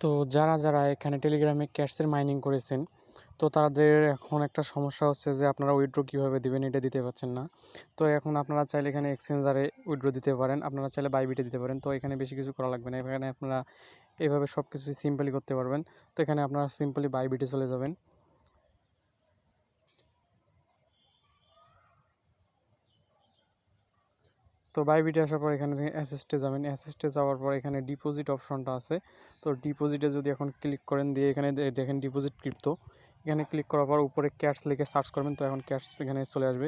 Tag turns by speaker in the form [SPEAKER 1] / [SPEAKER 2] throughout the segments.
[SPEAKER 1] তো যারা এখানে টেলিগ্রামে ক্যাটসের মাইনিং করেছেন, তো তাদের এখন একটা সমস্যা হচ্ছে যে আপনারা উইথড্র কীভাবে দিবেন এটা দিতে পারছেন না। তো এখন আপনারা চাইলে এখানে এক্সচেঞ্জারে উইথড্র দিতে পারেন, আপনারা চাইলে বাইবিটে দিতে পারেন। তো এখানে বেশি কিছু করা লাগবে না, এখানে আপনারা এভাবে সব কিছু সিম্পলি করতে পারবেন। তো এখানে আপনারা সিম্পলি বাইবিটে চলে যাবেন। তো বাইবিটে আসার পর এখানে অ্যাসিস্টে যাবেন, অ্যাসিস্টে যাওয়ার পর এখানে ডিপোজিট অপশনটা আছে। তো ডিপোজিটে যদি এখন ক্লিক করেন, দিয়ে এখানে দেখেন ডিপোজিট ক্রিপ্টো, এখানে ক্লিক করার পর উপরে ক্যাটস লিখে সার্চ করবেন। তো এখন ক্যাটস এখানে চলে আসবে।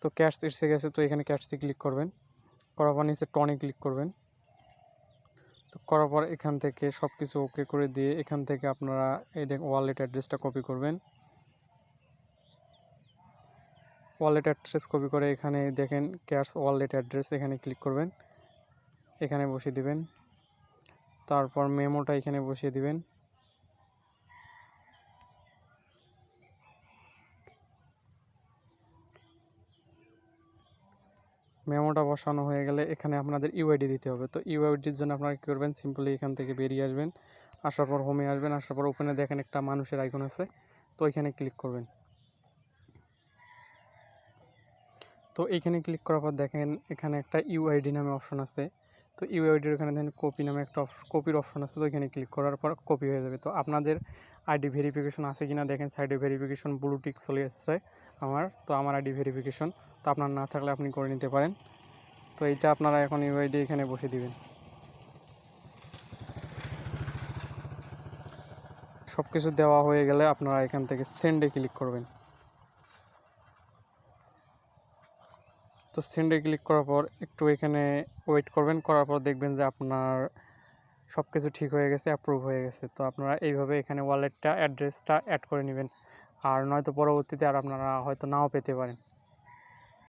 [SPEAKER 1] তো ক্যাটস এসে গেছে, তো এখানে ক্যাটসে ক্লিক করবেন, করার পর নিচে টনে ক্লিক করবেন। তো করার পর এখান থেকে সব কিছু ওকে করে দিয়ে এখান থেকে আপনারা এই দেখেন ওয়ালেট অ্যাড্রেসটা কপি করবেন। ওয়ালেট অ্যাড্রেস কপি করে এখানে দেখেন ক্যাটস ওয়ালেট অ্যাড্রেস, এখানে ক্লিক করবেন, এখানে বসিয়ে দিবেন। তারপর মেমোটা এখানে বসিয়ে দিবেন। মেমোটা বসানো হয়ে গেলে এখানে আপনাদের ইউআইডি দিতে হবে। তো ইউআইডির জন্য আপনারা কী করবেন, সিম্পলি এখান থেকে বেরিয়ে আসবেন, আসার পর হোমে আসবেন, আসার পর ওখানে দেখেন একটা মানুষের আইকন আছে, তো এখানে ক্লিক করবেন। তো এখানে ক্লিক করার পর দেখেন এখানে একটা ইউআইডি নামে অপশন আছে। তো ইউআইডির এখানে দেখেন কপি নামে একটা কপির অপশন আছে। তো এখানে ক্লিক করার পর কপি হয়ে যাবে। তো আপনাদের আইডি ভেরিফিকেশন আছে কিনা দেখেন, সাইডে ভেরিফিকেশন ব্লু টিক চলে আসছে আমার আইডি ভেরিফিকেশন। তো আপনার না থাকলে আপনি করে নিতে পারেন। তো এইটা আপনারা এখন ইউআইডি এখানে বসে দিবেন। সব কিছু দেওয়া হয়ে গেলে আপনারা এখান থেকে সেন্ডে ক্লিক করবেন। তো সেন্ডে ক্লিক করার পর একটু এখানে ওয়েট করবেন, করার পর দেখবেন যে আপনার সব কিছু ঠিক হয়ে গেছে, অ্যাপ্রুভ হয়ে গেছে। তো আপনারা এইভাবে এখানে ওয়ালেটটা অ্যাড্রেসটা অ্যাড করে নেবেন, আর নয়তো পরবর্তীতে আর আপনারা হয়তো নাও পেতে পারেন।